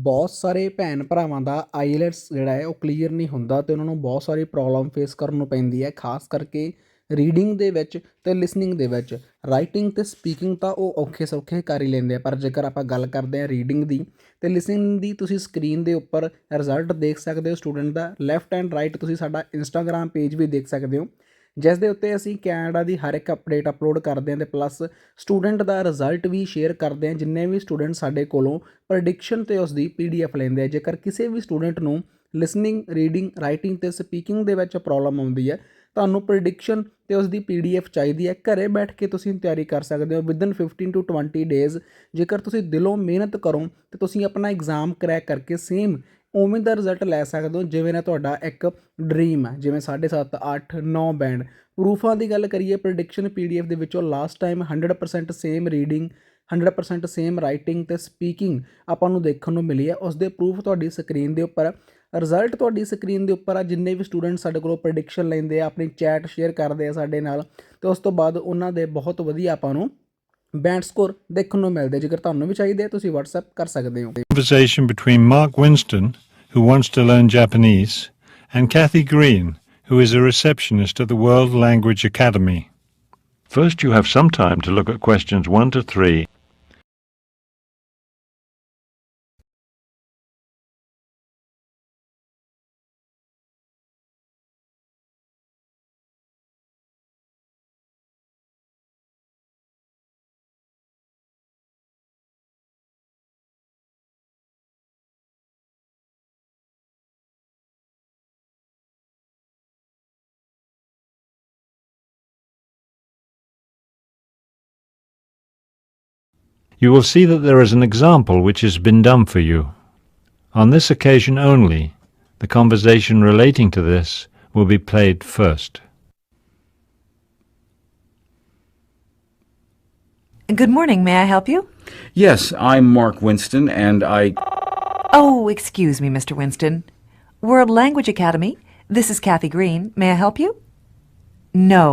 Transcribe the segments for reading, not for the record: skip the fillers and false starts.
ਬਹੁਤ ਸਾਰੇ ਭੈਣ ਭਰਾਵਾਂ ਦਾ ਆਈਲੈਟਸ ਜਿਹੜਾ ਹੈ ਉਹ ਕਲੀਅਰ ਨਹੀਂ ਹੁੰਦਾ ਅਤੇ ਉਹਨਾਂ ਨੂੰ ਬਹੁਤ ਸਾਰੀ ਪ੍ਰੋਬਲਮ ਫੇਸ ਕਰਨ ਨੂੰ ਪੈਂਦੀ ਹੈ, ਖਾਸ ਕਰਕੇ ਰੀਡਿੰਗ ਦੇ ਵਿੱਚ ਅਤੇ ਲਿਸਨਿੰਗ ਦੇ ਵਿੱਚ। ਰਾਈਟਿੰਗ ਅਤੇ ਸਪੀਕਿੰਗ ਤਾਂ ਉਹ ਔਖੇ ਸੌਖੇ ਕਰ ਹੀ ਲੈਂਦੇ ਆ, ਪਰ ਜੇਕਰ ਆਪਾਂ ਗੱਲ ਕਰਦੇ ਹਾਂ ਰੀਡਿੰਗ ਦੀ ਅਤੇ ਲਿਸਨਿੰਗ ਦੀ, ਤੁਸੀਂ ਸਕਰੀਨ ਦੇ ਉੱਪਰ ਰਿਜ਼ਲਟ ਦੇਖ ਸਕਦੇ ਹੋ ਸਟੂਡੈਂਟ ਦਾ। ਲੈਫਟ ਐਂਡ ਰਾਈਟ ਤੁਸੀਂ ਸਾਡਾ ਇੰਸਟਾਗ੍ਰਾਮ ਪੇਜ ਵੀ ਦੇਖ ਸਕਦੇ ਹੋ, ਜਿਸ ਦੇ ਉੱਤੇ ਅਸੀਂ ਕੈਨੇਡਾ ਦੀ ਹਰ ਇੱਕ ਅਪਡੇਟ ਅਪਲੋਡ ਕਰਦੇ ਹਾਂ ਅਤੇ ਪਲੱਸ ਸਟੂਡੈਂਟ ਦਾ ਰਿਜ਼ਲਟ ਵੀ ਸ਼ੇਅਰ ਕਰਦੇ ਹਾਂ। ਜਿੰਨੇ ਵੀ ਸਟੂਡੈਂਟ ਸਾਡੇ ਕੋਲੋਂ ਪ੍ਰੈਡਿਕਸ਼ਨ ਅਤੇ ਉਸ ਦੀ PDF ਲੈਂਦੇ ਆ, ਜੇਕਰ ਕਿਸੇ ਵੀ ਸਟੂਡੈਂਟ ਨੂੰ ਲਿਸਨਿੰਗ, ਰੀਡਿੰਗ, ਰਾਈਟਿੰਗ ਅਤੇ ਸਪੀਕਿੰਗ ਦੇ ਵਿੱਚ ਪ੍ਰੋਬਲਮ ਆਉਂਦੀ ਹੈ, ਤੁਹਾਨੂੰ ਪ੍ਰੈਡਿਕਸ਼ਨ ਅਤੇ ਉਸ ਦੀ PDF ਚਾਹੀਦੀ ਹੈ, ਘਰੇ ਬੈਠ ਕੇ ਤੁਸੀਂ ਤਿਆਰੀ ਕਰ ਸਕਦੇ ਹੋ ਵਿਦਨ 15 to 20 ਡੇਜ਼। ਜੇਕਰ ਤੁਸੀਂ ਦਿਲੋਂ ਮਿਹਨਤ ਕਰੋ ਤਾਂ ਤੁਸੀਂ ਆਪਣਾ ਐਗਜ਼ਾਮ ਕਰੈਕ ਕਰਕੇ ਸੇਮ ਉਵੇਂ ਦਾ ਰਿਜ਼ਲਟ ਲੈ ਸਕਦੇ ਹੋ ਜਿਵੇਂ ਨਾ ਤੁਹਾਡਾ ਇੱਕ ਡਰੀਮ ਹੈ, ਜਿਵੇਂ 7.5, 8, 9 ਬੈਂਡ। ਪ੍ਰੂਫਾਂ ਦੀ ਗੱਲ ਕਰੀਏ, ਪ੍ਰੈਡਿਕਸ਼ਨ PDF ਦੇ ਵਿੱਚੋਂ last time 100% same reading, 100% same writing ਅਤੇ ਸਪੀਕਿੰਗ ਆਪਾਂ ਨੂੰ ਦੇਖਣ ਨੂੰ ਮਿਲੀ ਹੈ। ਉਸ ਦੇ ਪ੍ਰੂਫ ਤੁਹਾਡੀ ਸਕਰੀਨ ਦੇ ਉੱਪਰ, ਰਿਜ਼ਲਟ ਤੁਹਾਡੀ ਸਕਰੀਨ ਦੇ ਉੱਪਰ ਆ। ਜਿੰਨੇ ਵੀ ਸਟੂਡੈਂਟ ਸਾਡੇ ਕੋਲੋਂ ਪ੍ਰੈਡਿਕਸ਼ਨ ਲੈਂਦੇ ਆ, ਆਪਣੀ ਚੈਟ ਸ਼ੇਅਰ ਕਰਦੇ ਆ ਸਾਡੇ ਨਾਲ, ਅਤੇ ਉਸ ਤੋਂ ਬਾਅਦ ਉਹਨਾਂ ਦੇ ਬਹੁਤ ਵਧੀਆ ਆਪਾਂ ਨੂੰ ਬੈਂਡ ਸਕੋਰ ਦੇਖਣ ਨੂੰ ਮਿਲਦੇ। ਜੇਕਰ ਤੁਹਾਨੂੰ ਵੀ ਚਾਹੀਦੇ ਆ ਤੁਸੀਂ WhatsApp ਕਰ ਸਕਦੇ ਹੋ। Conversation between Mark Winston, who wants to learn Japanese, and Kathy Green, who is a receptionist at the World Language Academy. First, you have some time to look at questions 1 to 3. You will see that there is an example which has been done for you. On this occasion only, the conversation relating to this will be played first. Good morning. May I help you? Yes, I'm Mark Winston, and Oh, excuse me, Mr. Winston. World Language Academy. This is Kathy Green. May I help you? No,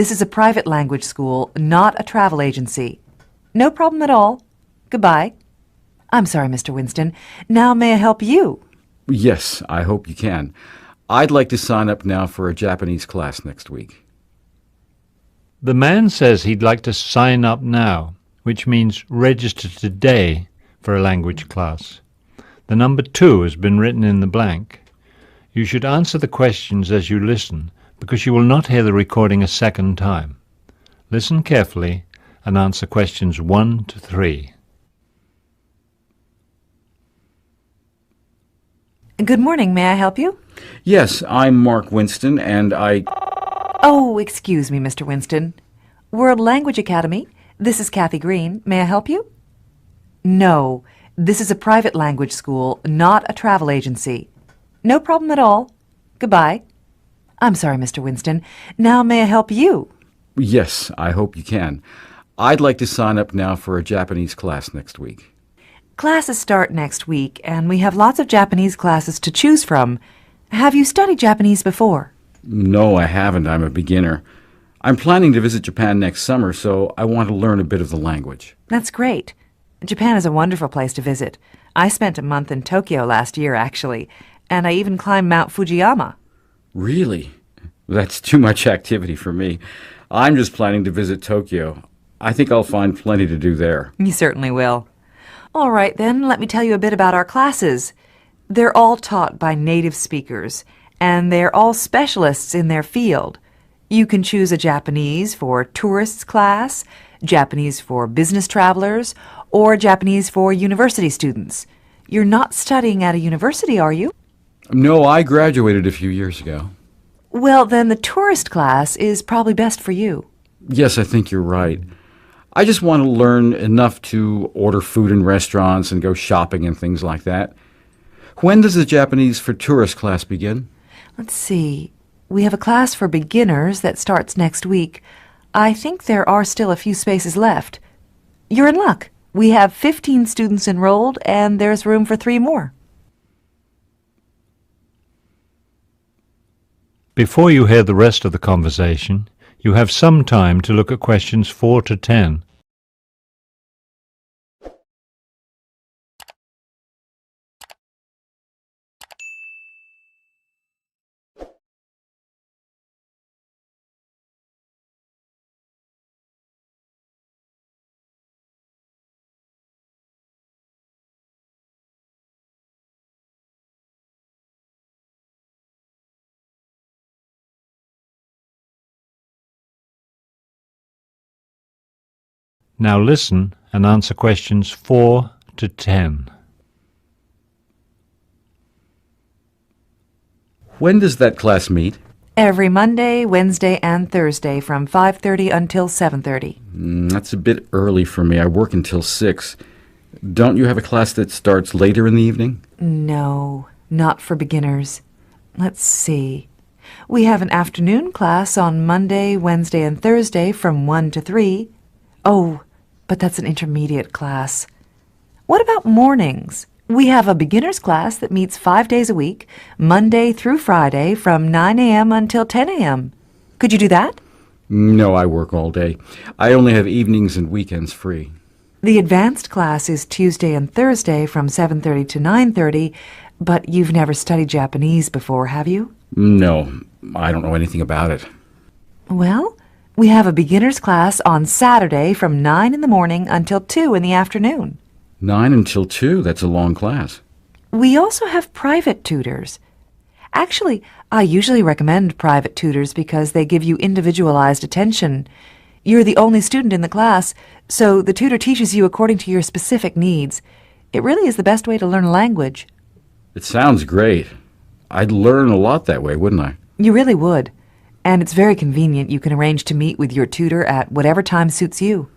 this is a private language school, not a travel agency. No problem at all. Goodbye. I'm sorry, Mr. Winston. Now may I help you? Yes, I hope you can. I'd like to sign up now for a Japanese class next week. The man says he'd like to sign up now, which means register today for a language class. The number 2 has been written in the blank. You should answer the questions as you listen, because you will not hear the recording a second time. Listen carefully and answer questions 1 to 3. Good morning. May I help you? Yes, I'm Mark Winston, and Oh, excuse me, Mr. Winston. World Language Academy. This is Kathy Green. May I help you? No, this is a private language school, not a travel agency. No problem at all. Goodbye. I'm sorry, Mr. Winston. Now may I help you? yes, I hope you can. I'd like to sign up now for a Japanese class next week. Classes start next week, and we have lots of Japanese classes to choose from. Have you studied Japanese before? No, I haven't. I'm a beginner. I'm planning to visit Japan next summer, so I want to learn a bit of the language. That's great. Japan is a wonderful place to visit. I spent a month in Tokyo last year, actually, and I even climbed Mount Fujiyama. Really? That's too much activity for me. I'm just planning to visit Tokyo. I think I'll find plenty to do there. You certainly will. All right, then, let me tell you a bit about our classes. They're all taught by native speakers, and they're all specialists in their field. You can choose a Japanese for tourists class, Japanese for business travelers, or Japanese for university students. You're not studying at a university, are you? No, I graduated a few years ago. Well, then the tourist class is probably best for you. Yes, I think you're right. I just want to learn enough to order food in restaurants and go shopping and things like that. When does the Japanese for tourist class begin? Let's see. We have a class for beginners that starts next week. I think there are still a few spaces left. You're in luck. We have 15 students enrolled, and there's room for 3 more. Before you hear the rest of the conversation, you have some time to look at questions 4 to 10. Now listen and answer questions 4 to 10. When does that class meet? Every Monday, Wednesday, and Thursday from 5:30 until 7:30. That's a bit early for me. I work until 6. Don't you have a class that starts later in the evening? No, not for beginners. Let's see. We have an afternoon class on Monday, Wednesday, and Thursday from 1 to 3. Oh, but that's an intermediate class. What about mornings? We have a beginner's class that meets 5 days a week, Monday through Friday from 9 a.m. until 10 a.m. Could you do that? No, I work all day. I only have evenings and weekends free. The advanced class is Tuesday and Thursday from 7:30 to 9:30, but you've never studied Japanese before, have you? No, I don't know anything about it. Well, we have a beginner's class on Saturday from 9 in the morning until 2 in the afternoon. 9 until 2, that's a long class. We also have private tutors. Actually, I usually recommend private tutors because they give you individualized attention. You're the only student in the class, so the tutor teaches you according to your specific needs. It really is the best way to learn a language. It sounds great. I'd learn a lot that way, wouldn't I? You really would. And it's very convenient. You can arrange to meet with your tutor at whatever time suits you.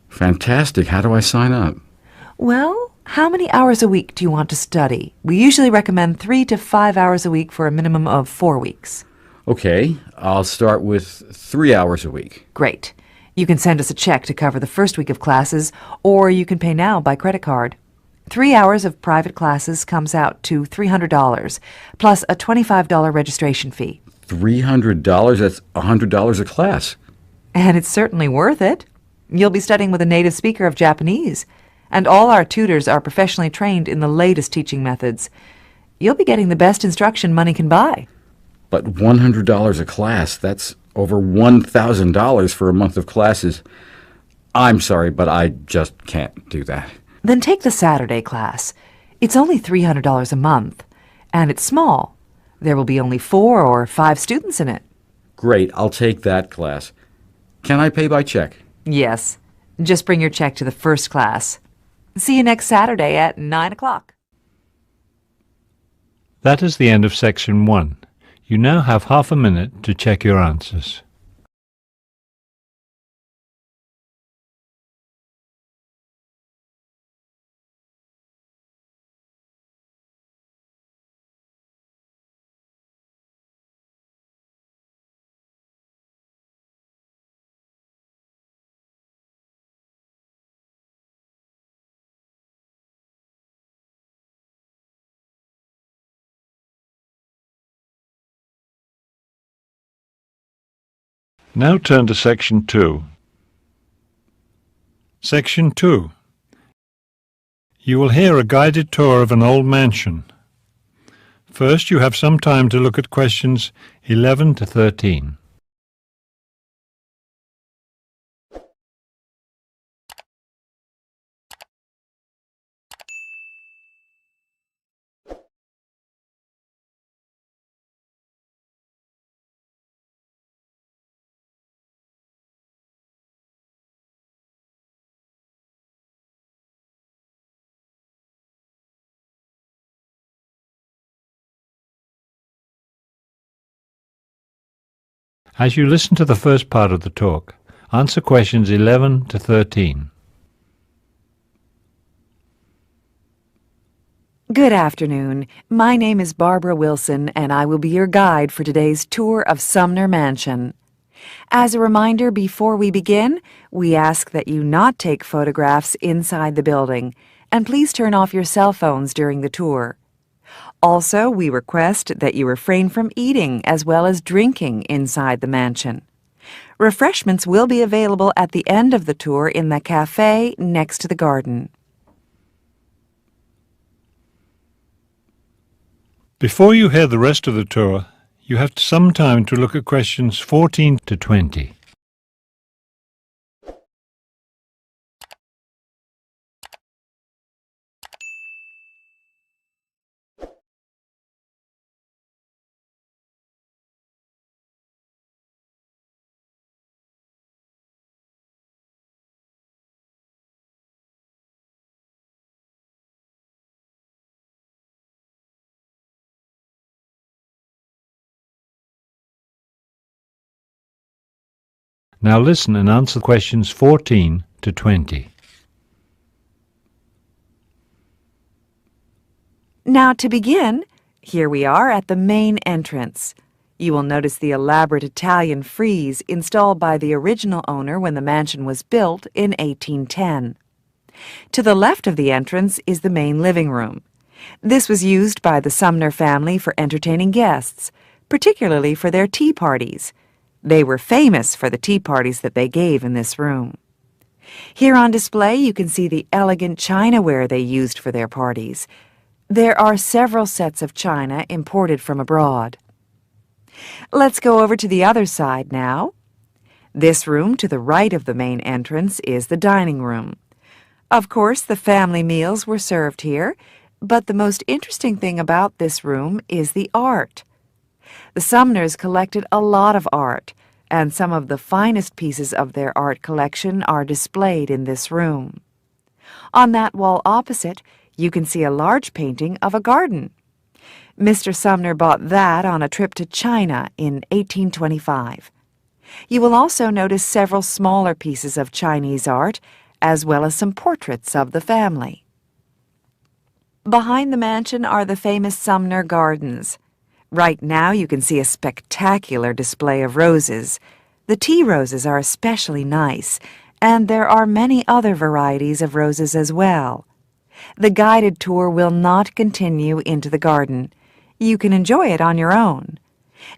Fantastic. How do I sign up? Well, how many hours a week do you want to study? We usually recommend 3 to 5 hours a week for a minimum of 4 weeks. Okay, I'll start with 3 hours a week. Great. You can send us a check to cover the first week of classes, or you can pay now by credit card. 3 hours of private classes comes out to $300, plus a $25 registration fee. $300? That's $100 a class. And it's certainly worth it. You'll be studying with a native speaker of Japanese, and all our tutors are professionally trained in the latest teaching methods. You'll be getting the best instruction money can buy. But $100 a class, that's over $1,000 for a month of classes. I'm sorry, but I just can't do that. Then take the Saturday class. It's only $300 a month, and it's small. There will be only 4 or 5 students in it. Great, I'll take that class. Can I pay by check? Yes. Just bring your check to the first class. See you next Saturday at 9 o'clock. That is the end of section 1. You now have half a minute to check your answers. Now turn to section 2. Section 2. You will hear a guided tour of an old mansion. First, you have some time to look at questions 11 to 13. As you listen to the first part of the talk, answer questions 11 to 13. Good afternoon. My name is Barbara Wilson, and I will be your guide for today's tour of Sumner Mansion. As a reminder, before we begin, we ask that you not take photographs inside the building, and please turn off your cell phones during the tour. Also, we request that you refrain from eating as well as drinking inside the mansion. Refreshments will be available at the end of the tour in the cafe next to the garden. Before you hear the rest of the tour, you have some time to look at questions 14 to 20. Now listen and answer questions 14 to 20. Now to begin, here we are at the main entrance. You will notice the elaborate Italian frieze installed by the original owner when the mansion was built in 1810. To the left of the entrance is the main living room. This was used by the Sumner family for entertaining guests, particularly for their tea parties. They were famous for the tea parties that they gave in this room. Here on display you can see the elegant chinaware they used for their parties. There are several sets of china imported from abroad. Let's go over to the other side now. This room to the right of the main entrance is the dining room. Of course, the family meals were served here, but the most interesting thing about this room is the art. The Sumners collected a lot of art, and some of the finest pieces of their art collection are displayed in this room. On that wall opposite, you can see a large painting of a garden. Mr. Sumner bought that on a trip to China in 1825. You will also notice several smaller pieces of Chinese art, as well as some portraits of the family. Behind the mansion are the famous Sumner Gardens. Right now you can see a spectacular display of roses. The tea roses are especially nice, and there are many other varieties of roses as well. The guided tour will not continue into the garden. You can enjoy it on your own.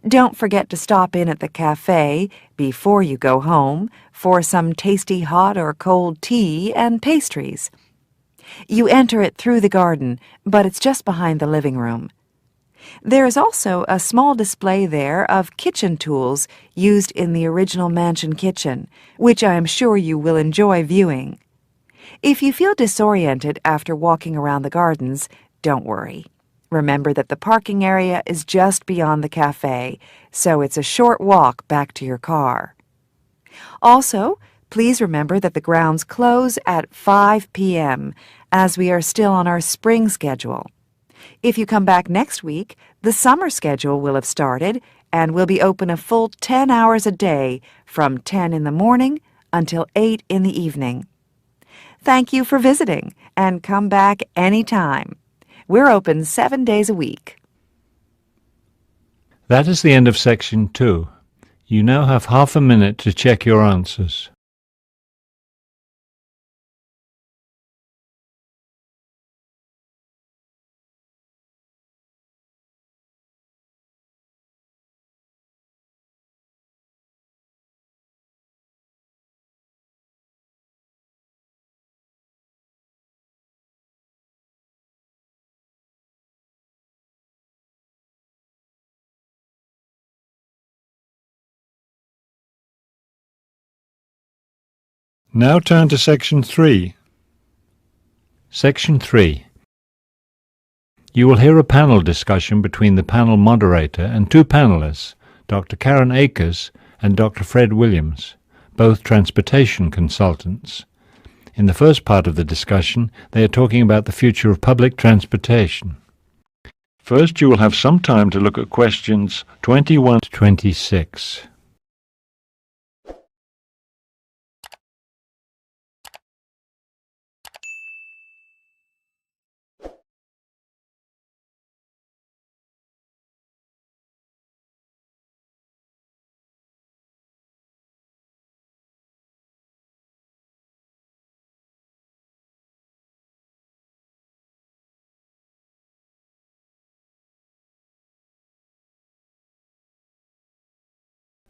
Don't forget to stop in at the cafe before you go home for some tasty hot or cold tea and pastries. You enter it through the garden, but it's just behind the living room. There is also a small display there of kitchen tools used in the original mansion kitchen, which I am sure you will enjoy viewing. If you feel disoriented after walking around the gardens, don't worry. Remember that the parking area is just beyond the cafe, so it's a short walk back to your car. Also, please remember that the grounds close at 5 p.m., as we are still on our spring schedule. If you come back next week, the summer schedule will have started and will be open a full 10 hours a day from 10 in the morning until 8 in the evening. Thank you for visiting, and come back anytime. We're open 7 days a week. That is the end of section 2. You now have half a minute to check your answers. Now turn to section 3. Section 3. You will hear a panel discussion between the panel moderator and two panelists, Dr. Karen Akers and Dr. Fred Williams, both transportation consultants. In the first part of the discussion, they are talking about the future of public transportation. First, you will have some time to look at questions 21 to 26.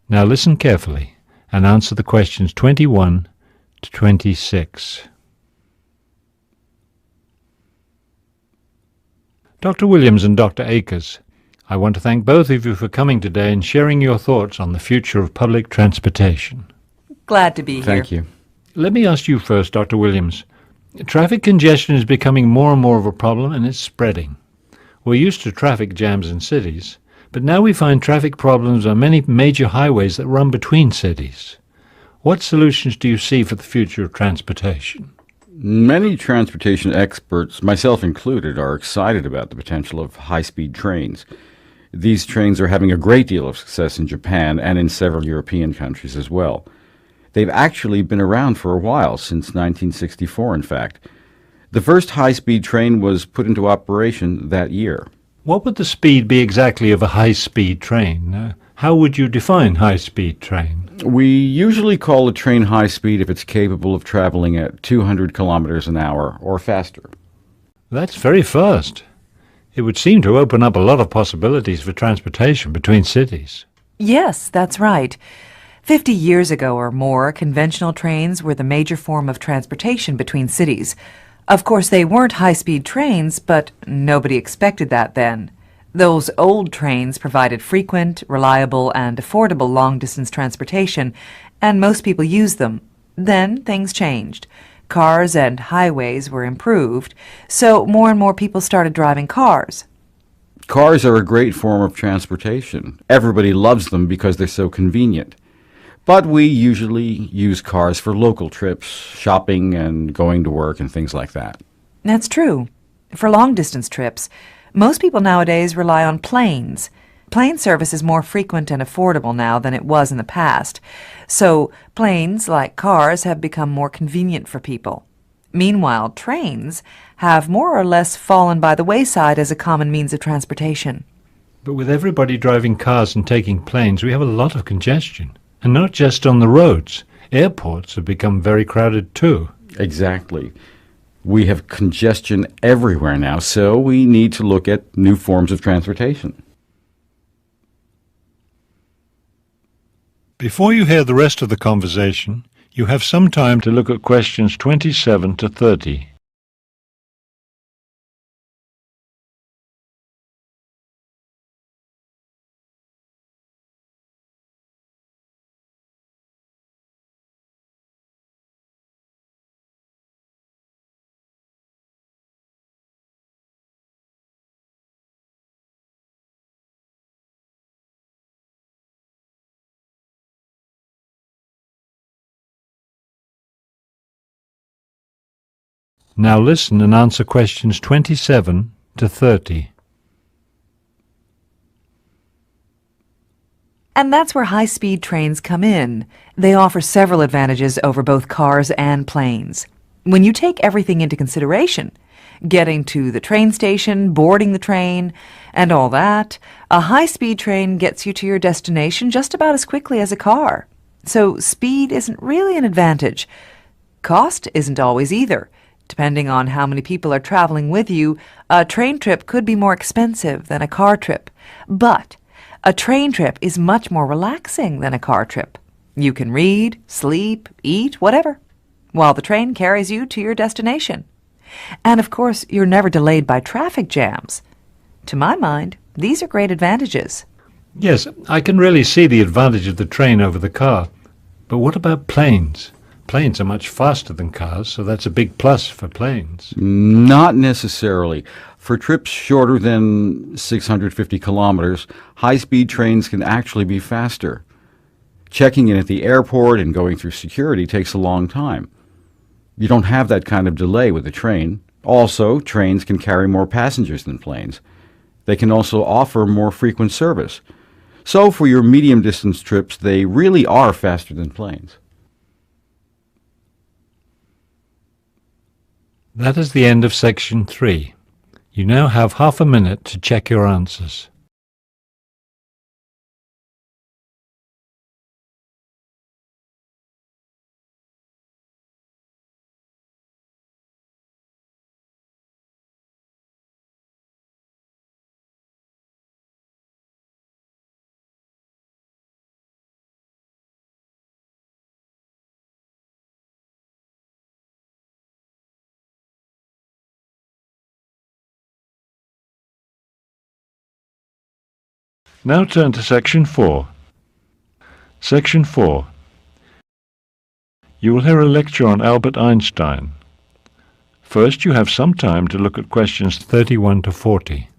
Now listen carefully and answer the questions 21 to 26. Dr. Williams and Dr. Akers, I want to thank both of you for coming today and sharing your thoughts on the future of public transportation. Glad to be here. Thank you. Let me ask you first, Dr. Williams. Traffic congestion is becoming more and more of a problem, and it's spreading. We're used to traffic jams in cities, but now we find traffic problems on many major highways that run between cities. What solutions do you see for the future of transportation? Many transportation experts, myself included, are excited about the potential of high-speed trains. These trains are having a great deal of success in Japan and in several European countries as well. They've actually been around for a while, since 1964, in fact. The first high-speed train was put into operation that year. What would the speed be exactly of a high-speed train? How would you define high-speed train? We usually call a train high-speed if it's capable of traveling at 200 kilometers an hour or faster. That's very fast. It would seem to open up a lot of possibilities for transportation between cities. Yes, that's right. 50 years ago or more, conventional trains were the major form of transportation between cities. Of course, they weren't high-speed trains, but nobody expected that then. Those old trains provided frequent, reliable, and affordable long-distance transportation, and most people used them. Then things changed. Cars and highways were improved, so more and more people started driving cars. Cars are a great form of transportation. Everybody loves them because they're so convenient. But we usually use cars for local trips, shopping and going to work and things like that. That's true. For long-distance trips, most people nowadays rely on planes. Plane service is more frequent and affordable now than it was in the past, so planes, like cars, have become more convenient for people. Meanwhile, trains have more or less fallen by the wayside as a common means of transportation. But with everybody driving cars and taking planes, we have a lot of congestion. And not just on the roads. Airports have become very crowded too. Exactly. We have congestion everywhere now, so we need to look at new forms of transportation. Before you hear the rest of the conversation, you have some time to look at questions 27 to 30. Now listen and answer questions 27 to 30. And that's where high-speed trains come in. They offer several advantages over both cars and planes. When you take everything into consideration, getting to the train station, boarding the train, and all that, a high-speed train gets you to your destination just about as quickly as a car. So speed isn't really an advantage. Cost isn't always either. Depending on how many people are traveling with you, a train trip could be more expensive than a car trip. But a train trip is much more relaxing than a car trip. You can read, sleep, eat, whatever, while the train carries you to your destination. And of course, you're never delayed by traffic jams. To my mind, these are great advantages. Yes, I can really see the advantage of the train over the car. But what about planes? Planes are much faster than cars, so that's a big plus for planes. Not necessarily. For trips shorter than 650 kilometers, high-speed trains can actually be faster. Checking in at the airport and going through security takes a long time. You don't have that kind of delay with a train. Also, trains can carry more passengers than planes. They can also offer more frequent service. So for your medium-distance trips, they really are faster than planes. That is the end of section 3. You now have half a minute to check your answers. Now turn to section 4. Section 4. You will hear a lecture on Albert Einstein. First, you have some time to look at questions 31 to 40.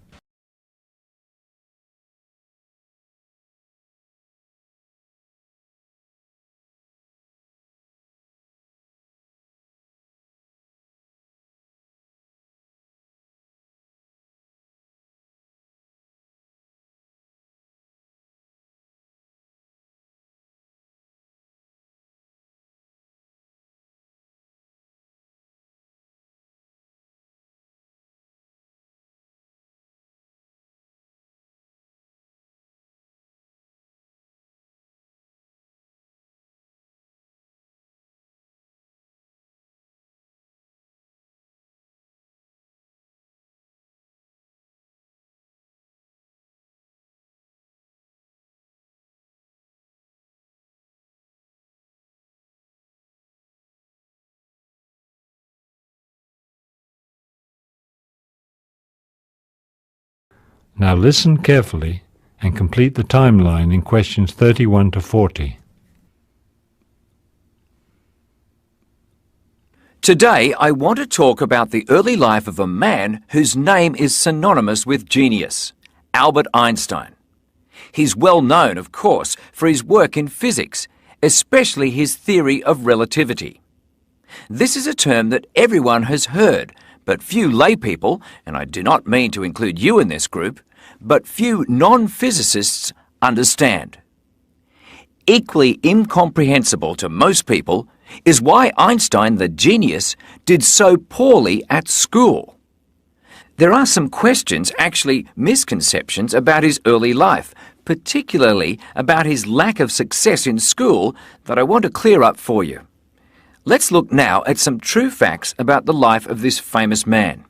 Now listen carefully and complete the timeline in questions 31 to 40. Today, I want to talk about the early life of a man whose name is synonymous with genius, Albert Einstein. He's well known, of course, for his work in physics, especially his theory of relativity. This is a term that everyone has heard, but few laypeople, and I do not mean to include you in this group, but few non-physicists understand. Equally incomprehensible to most people is why Einstein, the genius, did so poorly at school. There are some questions, actually misconceptions, about his early life, particularly about his lack of success in school, that I want to clear up for you. Let's look now at some true facts about the life of this famous man.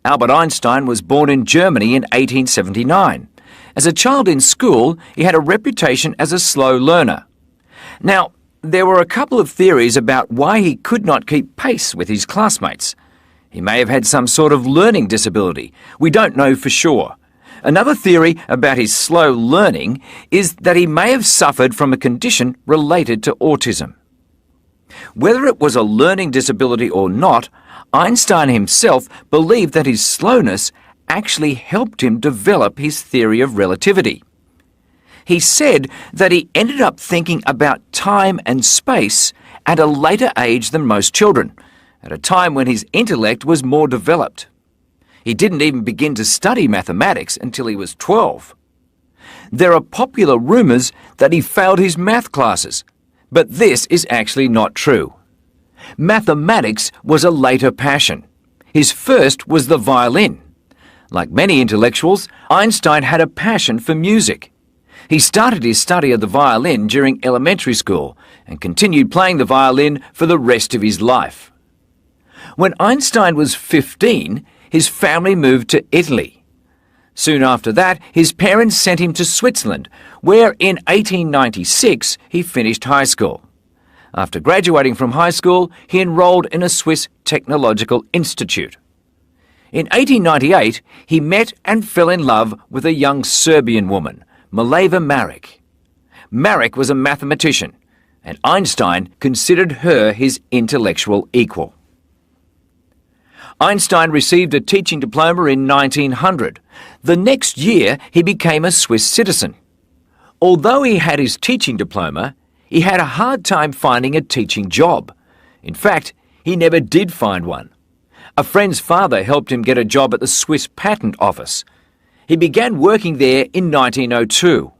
Albert Einstein was born in Germany in 1879. As a child in school, he had a reputation as a slow learner. Now, there were a couple of theories about why he could not keep pace with his classmates. He may have had some sort of learning disability. We don't know for sure. Another theory about his slow learning is that he may have suffered from a condition related to autism. Whether it was a learning disability or not, Einstein himself believed that his slowness actually helped him develop his theory of relativity. He said that he ended up thinking about time and space at a later age than most children, at a time when his intellect was more developed. He didn't even begin to study mathematics until he was 12. There are popular rumours that he failed his math classes, but this is actually not true. Mathematics was a later passion. His first was the violin. Like many intellectuals, Einstein had a passion for music. He started his study of the violin during elementary school and continued playing the violin for the rest of his life. When Einstein was 15, his family moved to Italy. Soon after that, his parents sent him to Switzerland, where in 1896 he finished high school. After graduating from high school, he enrolled in a Swiss technological institute. In 1898, he met and fell in love with a young Serbian woman, Mileva Marić. Marić was a mathematician, and Einstein considered her his intellectual equal. Einstein received a teaching diploma in 1900. The next year, he became a Swiss citizen. Although he had his teaching diploma, he had a hard time finding a teaching job. In fact, he never did find one. A friend's father helped him get a job at the Swiss Patent Office. He began working there in 1902.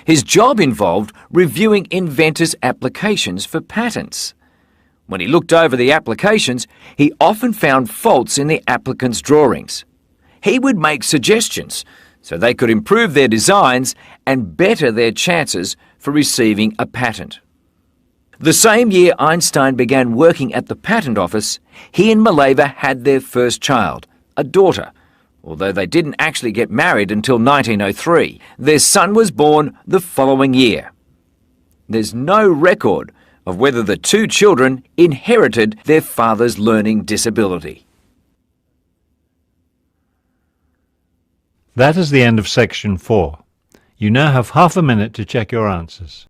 His job involved reviewing inventors' applications for patents. When he looked over the applications, he often found faults in the applicants' drawings. He would make suggestions so they could improve their designs and better their chances for receiving a patent. The same year Einstein began working at the patent office, he and Mileva had their first child, a daughter. Although they didn't actually get married until 1903, their son was born the following year. There's no record of whether the two children inherited their father's learning disability. That is the end of section 4. You now have half a minute to check your answers.